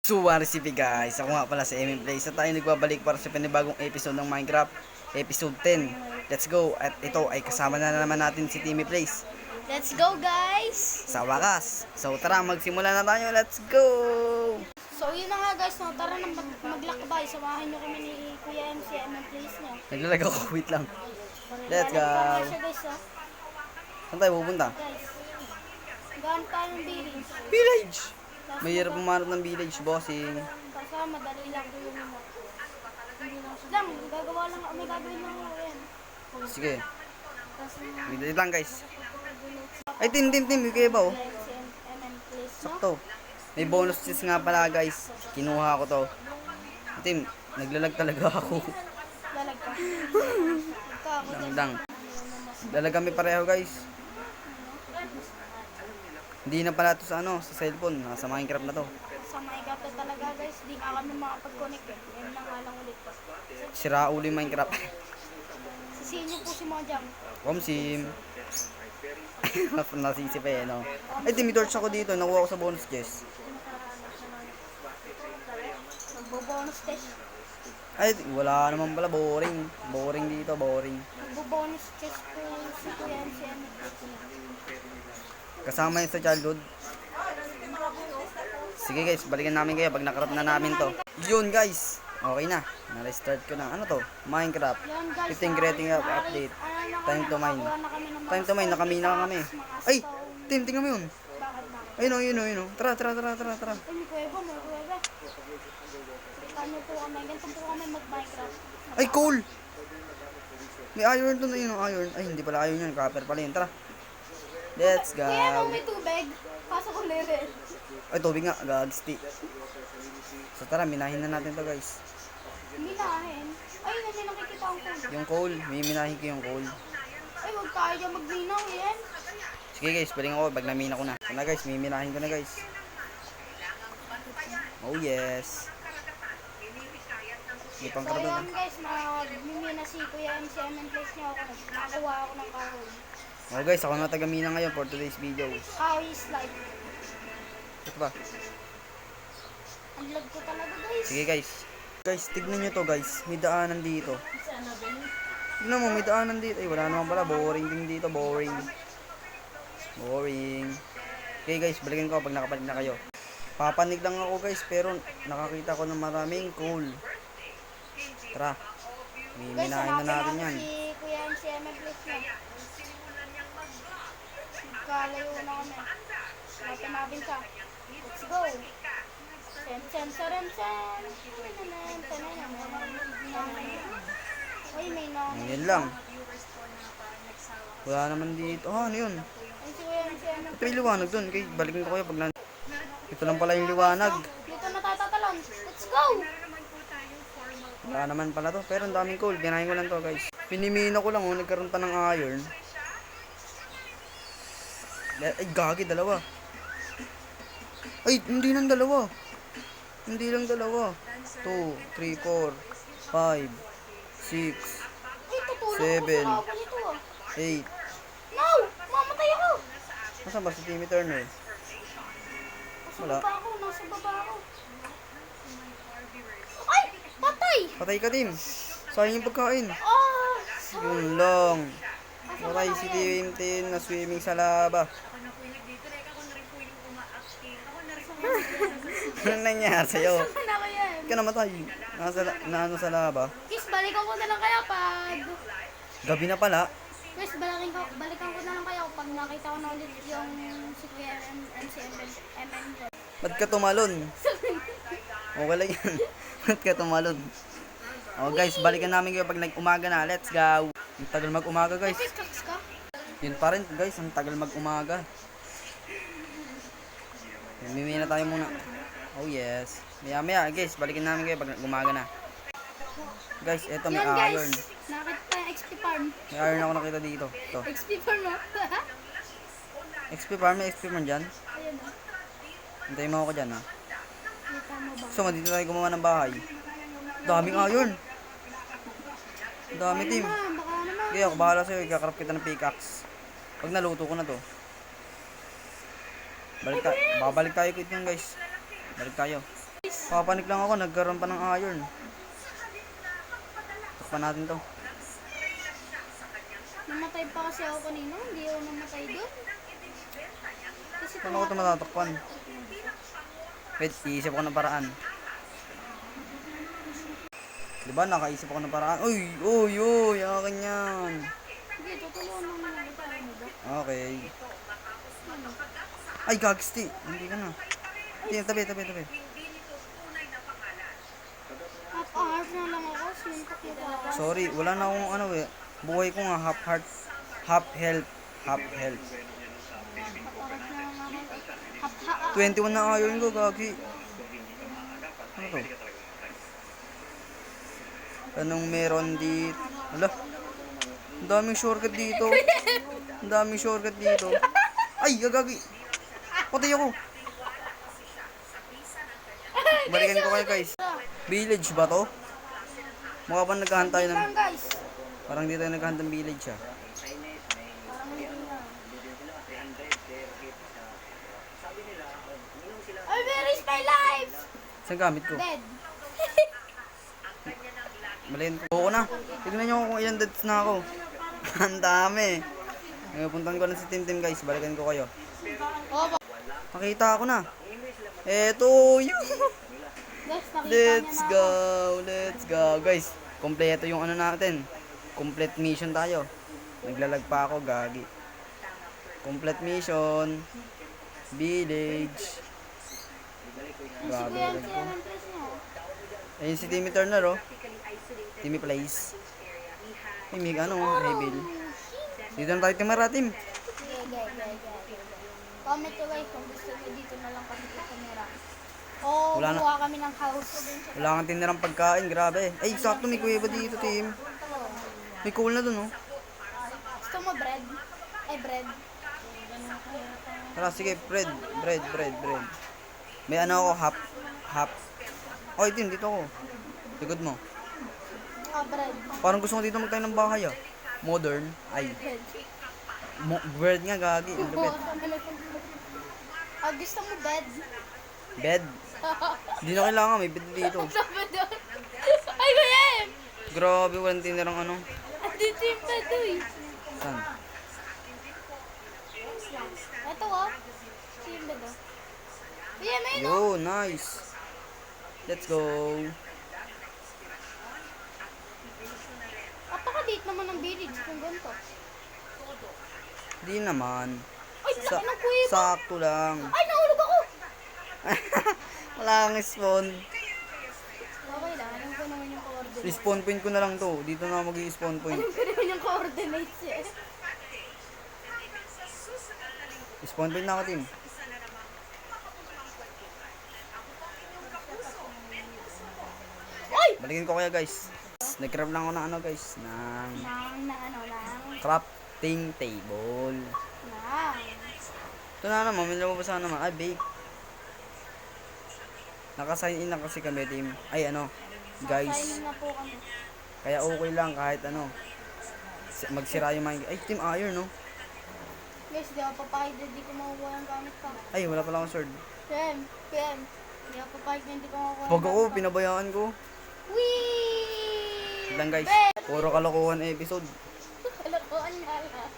Suwa recipe guys, ako nga pala si MM Play. Sa tayo nagbabalik para sa panibagong episode ng Minecraft, episode 10. Let's go! At ito ay kasama na naman natin si Timmy Plays. Let's go, guys! Sa wakas. So tara, magsimula na tayo. Let's go! So yun na nga guys, no? Tara na maglakbay. Samahan nyo kami ni Kuya MC MM Plays nyo. Naglalag ako, wait lang. Let's go! Lalakbay siya guys, ha? Saan tayo pupunta? Guys, gaan tayong village. Village! Mahirap pumarap ng village, bossing. Kasi madali lang ko yun mo. Lang, may gagawin lang ako yan. Sige, Kasi may lang guys. Ay, Tim, may kaya ba oh? MC MM Plays, no? Sakto. May bonus cheese nga pala guys. Kinuha ko to. Tim, naglalag talaga ako. Lalag ka. Ikaw ako din. Lang. Lalag kami pareho guys. Hindi na pala to sa sa cellphone. Nasa Minecraft na to. Sa Minecraft na talaga guys, di nga kami makapag-connect eh. Yan na nga lang ulit. Sira uli Minecraft. Sisihin niyo po si Mojang. Komsim. Nasisi pa eh, no? Ay, Tim, may torch ako dito. Nakuha ko sa bonus chest. Magbo-bonus test. Ay, wala naman pala. Boring. Boring dito, boring. Magbo-bonus test po si Kuya MC MM. Kasama yun sa childhood. Sige guys, balikan namin kayo pag nakarap na namin to. Yun guys, okay na. Na-restart ko na. Ano to? Minecraft. Yan guys, 15 creating update. Time to mine. Time to mine, nakamina ka kami. Ay, Tim, tingnan mo yun. Bakit? Ayun o, yun o. Tara. Ay, may kuweba, may kuweba. Ano po kami, ganito po kami mag-Minecraft. Ay, coal! May iron to na yun, iron. Ay, hindi pala iron yun. Copper pala yun. Tara. Let's go. Kuya, mo may tubig. Pasok ko na rin. Ay, tubig nga. Gagsti. So tara, minahin na natin to guys. Minahin. Ay, hindi nakikita ang coal. Yung coal, may minahin ko yung coal. Ay, huwag tayo dyan magminaw yan. Sige guys, baling ako pag namina ko na. Ito na guys, may minahin ko na guys. Oh yes. May So pangkarton yun na. guys, nagmimina si Kuya MC MM Plays niya ako. Nakakuha ako ng kahoy. Oh guys, ako na tagamina ngayon for today's video. Kahoy is life. Ito ba? Ang lag ko talaga guys. Sige guys. Guys, tignan nyo to guys. May daanan dito. Tignan mo, may daanan dito. Ay, wala naman pala. Boring din dito. Boring. Okay guys, balikan ko pag nakabalik na kayo. Papanig lang ako guys, pero nakakita ko ng maraming coal. Tara. Guys, Minahin na hanapin natin yan. si Kuya MC MM Plays niya. Kalayo na kami. Hanapin natin ka. Let's go. Sen. Uy, may namin. Yan lang. Wala naman dito. Oh, ano yun? Ay, si Kuya MC MM. Ito yung liwanag dun. Okay, balikin ko kayo pag ito lang pala yung liwanag. Dito na tatatalon. Let's go! Wala naman pala to. Pero ang daming coal. Binahin ko lang to guys. Pinimina ko lang oh. Nagkaroon pa ng iron. Ay, gagi. Dalawa. Ay, hindi lang dalawa. Hindi lang dalawa. 2, 3, 4, 5, 6, Ay, tutulog Seven. ko sa laban nito ah. 8. No! Mamatay ako! Nasaan ba si Timmy Turner? Nasa Wala. baba ako. Ay! Patay! Patay ka, Tim. Sayang yung pagkain. Ah! Yun lang. Patay si Tim na swimming sa laba. Ano nangyari sa'yo? Saan ako yan? Ka namatay. Ano sa laba? Guys, balikan ko na lang kaya pag... Gabi na pala. Guys, balikan ko na lang kaya pag nakita ko na ulit yung si Kuya MC MM. Ba't ka tumalon? Okay lang yan. Ba't ka tumalon? Oh guys, balikan namin kayo pag nag-umaga na. Let's go. Ang tagal mag-umaga guys. Guys, kakas ka? Yun pa rin guys, ang tagal mag-umaga. Mimina tayo muna. Oh yes. Maya guys, balikan namin kayo pag nag-umaga na. Guys, eto may Yan guys, iron. nakita yung XP farm. May iron ako nakita dito. Ito. XP farm mo? XP farm, may XP man dyan. Ayun ah. Hintayin mo ako dyan ha. Kita mo ba? So, dito tayo gumawa ng bahay. Daming iron. Dami team. Baka naman. Kaya ako bahala sa'yo, ikakrap kita ng pickaxe. Pag naluto ko na to. Babalik tayo kit yan guys. Balik tayo. Papanik lang ako, nagkaroon pa ng iron. Takpan natin to. Namatay pa kasi ako kanina. Hindi ako namatay doon. Kasi Paano ko ito matatakpan? Wait, iisip ako ng paraan. Diba, nakaisip ako ng paraan. Uy, uy, uy, akin yan. Sige, tutulungan mo naman kita. Ano ba? Okay. Ano? Ay, gagsti. Hindi ka na. Hindi, tabi. Half na lang ako. Sinuntok yung ako. Sorry, wala na akong ano eh. Buhay ko nga, half heart, half health, half health. Half na lang ako. 21 na iron ko, gagi. Ano to? Anong meron dito? Hala. Ang daming shortcut dito. Ang daming shortcut dito. Ay, gagagi. Patay ako. Balikan ko kayo guys. Village ba to? Mukha pa naghahanap tayo ng... Lang guys. Parang di tayo naghahanap ng village ah. Parang hindi na. Oh, where is my life? Saan gamit ko? Dead. Balikan ko. Oo na. Tignan nyo kung ilang deaths na ako. Ang dami. Ngayon, puntan ko na si Tim guys. Balikan ko kayo. Oh, Nakita ako na. Eto yun. guys, nakita Let's niya na go. ako. Let's go. Guys, kompleto yung ano natin. Complete mission tayo. Naglalag pa ako, gagi. Complete mission. Village. Si Grabe. Kuya lag MC, ko. anong press niya? Ayun si Timmy Turner, oh. Timmy Place. Ay, may ano, may bill. Dito na tayo timara, Tim. Sige, guys. Comment to guys kung gusto niyo dito na lang kami tumira. O Wala na. gumawa kami ng house. Wala kang tinirang pagkain, grabe. Ay, sakto may kuweba dito, Tim. May coal na dun, oh. Gusto mo bread? Ay, bread. Tara, sige, bread. May ano ako, half. Oy, Tim, dito ako. Likod mo. Bread. Parang gusto ko dito magtayo ng bahay, ah. Modern. Ay, Bread. bird nga, gagi. Ang lupit. Gusto mo bed? Bed. Hindi na kailangan, may bed dito. Sabi doon. Ay, Kuya M! Grabe, walang tinirang ano. Andito yung bed, uy. Saan? Ito, oh. Ito yung bed, oh. Kuya, may no? Yo, nice. Let's go. Apaka-date naman ng village kung ganito. Di naman. Ay, Sa laki ng kuya. sakto lang. Ay, nahulog ako! Wala kang spawn. Okay lang, alam ko naman yung coordinates. Respawn point ko na lang to. Dito na mag-i-spawn point. Alam ko naman yung coordinates eh. Spawn point na ako, Tim. Ay! Balikin ko kaya, guys. Nag-craft lang ako ng ano, guys. Ng Nang. crafting table. Ito na naman. May lumabas na naman. Ay, bake. Naka-sign in lang kasi kami, Tim. Ay, ano. Guys. Signing na po kami. Kaya okay lang kahit ano. Magsira yung mga... Ay, Tim, iron, no? Guys, di ako papakita, di ko makukuha yung gamit ka. Ay, wala pala akong sword. PM. Di ako papakita, hindi ko makukuha Pag ako, pinabayaan ko. Whee! Lang, guys. Puro kalokohan episode. Kalokohan nga lang.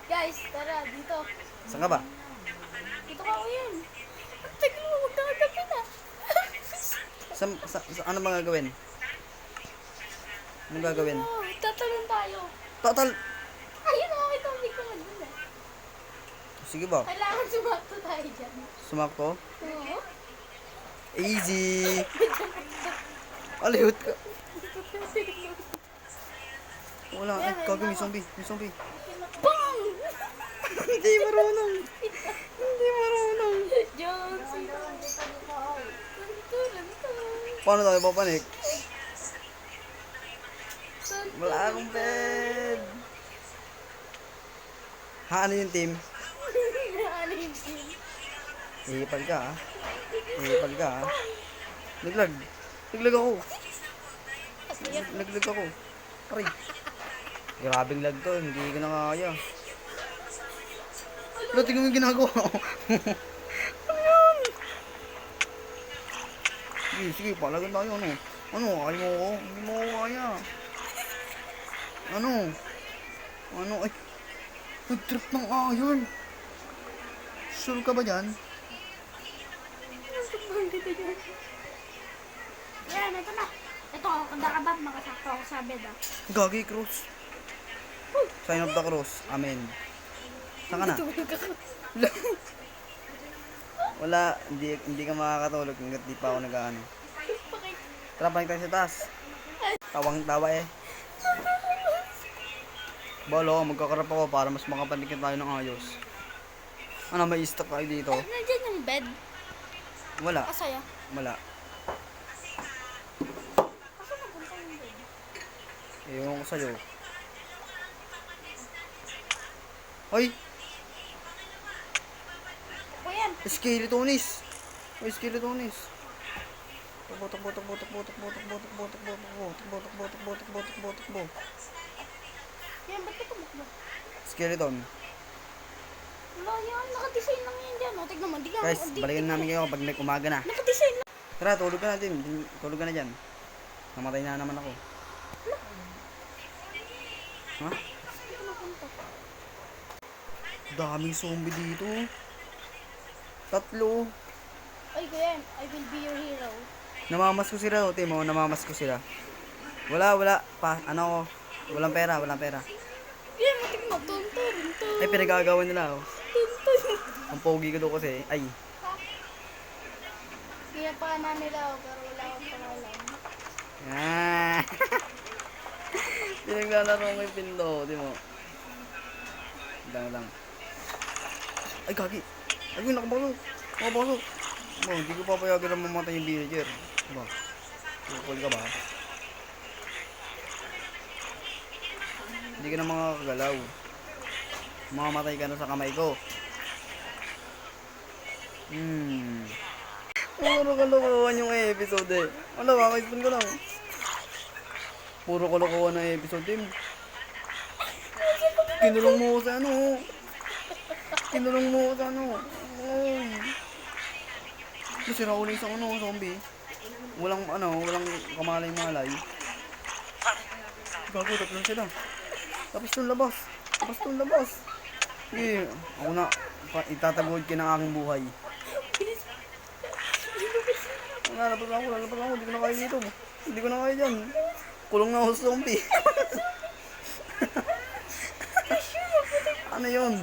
Guys, tara, dito. Saan ka ba? Dito ka ko yan. Ang tagal mo, magkakagabi na. Ano bang gagawin? Anong gagawin? Oh, tatalon tayo. Total! Ayun, okay, tubig ko na dun eh. Sige ba? Kailangan sumakto tayo dyan. Sumakto? Oo. Easy! Alihot ka! Wala. Ay, kagawin. May zombie. May zombie. Bang! Hindi marunong. Hindi marunong. Jones! Paano tayo papanik? Wala akong bed. Ha, ano yung team? Ano yung team? Ihipal ka, ah. Ihipal ka, ah. Naglag. Naglag ako. Naglag ako. Aray. Grabing lag to. Hindi ko na kaya. Wala, tingnan mo yung ginagawa ko. Ano yan? Sige, sige, palagan tayo, ano? Ano, kaya mo ako? Hindi mo ako kaya. Ano? Ano, ay, nag-trip ng iron. Sure ka ba dyan? Yan, ito na. Ito, kanda ka ba? Makasakto ako sa bed ah. Gagi, cross. Sign of the cross. Amen. Saan ka na? Wala, hindi ka makakatulog hanggat di pa ako nag-ano. Tara, balik tayo sa taas. Tawang-tawa eh. Balo, magkakarap ako para mas makapanikin tayo ng ayos. Ano, may stock tayo dito? Nandiyan yung bed. Wala, Kasaya. wala. Kasi napunta yung bed. Ewan ko sa'yo. Hoy, O yan. skeletonis. Hoy, skeletonis. Takbo, takbo, takbo, takbo, takbo, takbo, takbo, takbo, takbo, takbo, takbo, takbo, takbo, takbo, takbo. Yan, ba't ka tumakbo? Skeleton. Wala yan, nakadesign lang yan dyan. O, tignan mo, di ka. Guys, balikan namin kayo pag umaga na. Nakadesign lang. Tara, tulog ka na din. Tulog ka na dyan. Namatay na naman ako. Ha? Saan ka napunta? Daming zombie dito. 3. Ay, kuya, I will be your hero. Namamas ko sila, oh, Timo. Namamas ko sila. Wala. Ano ko? Walang pera, walang pera. Yan, matik mo. Tunto. Ay, pinagagawa nila, oh. Ang pogi ko daw kasi. Ay, Pinapaka nila ako, pero wala akong pangalan. ah. Pinaglalaro ko yung pindo, Timo. Lang. Ay, gagi. Ay, nakapasok. Hindi ko papayagan na mamatay yung villager. Diba? Tukol ka ba? Hindi ka na makakagalaw. Mamamatay ka na sa kamay ko. Puro kalokohan yung episode eh. Ano ba? May-spin ko lang. Puro kalokohan na episode din. Kinulong mo ko sa ano. Ay. Nasira ko na isang zombie. Walang kamalay-malay. Gago, tatlo sila. Tapos tong labas. Sige, ako na. Itatagod ka ng aking buhay. Lalabas ako. Hindi ko na kaya dito. Hindi ko na kaya dyan. Kulong na ako sa zombie. Ano yun?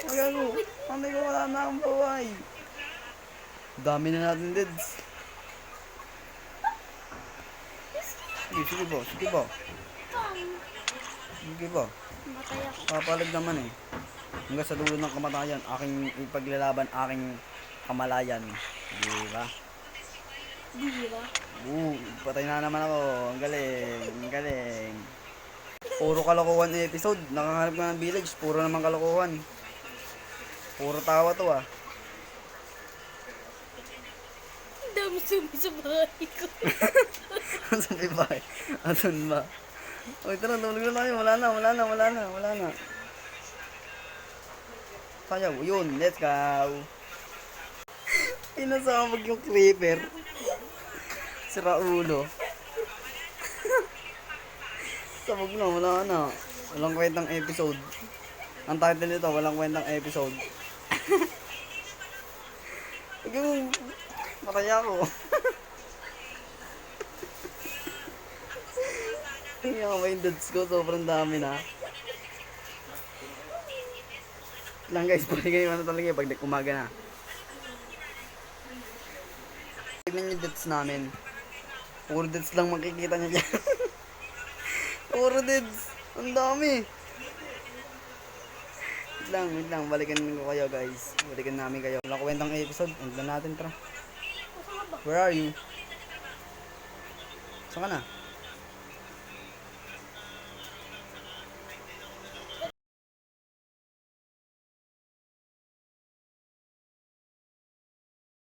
Magago. Anday ko, wala na akong buhay. Dami na natin, Deds. Sige ba? Matay ako. Papalag naman eh. Hanggang sa dulo ng kamatayan, aking ipaglalaban, aking kamalayan. Di ba? Di ba? Patay na naman ako. Ang galing. Puro kalokohan episode. Nakahanap ka ng village. Puro naman kalokohan. Puro tawa to ah. Ang dami sumi sa bahay ko. Asan may bahay? Asan ba? Uy, tara, tulog na tayo. Wala na. Sayaw, yun, let's go. Pinasabag yung creeper. Sira ulo. Sabog na, wala na. Walang kwentang episode. Ang title nito, walang kwentang episode. Yung, patay ako. Yung may dads ko, sobrang dami na. Lang guys, pwede kayo talaga pag umaga na. Tignan yung dads namin. Puro dads lang makikita nyo dyan. Puro dads. Ang dami. Wait lang, balikan ko kayo guys. Balikan namin kayo. Wala kwentang episode. End na natin, tara. Where are you? Saan ka na?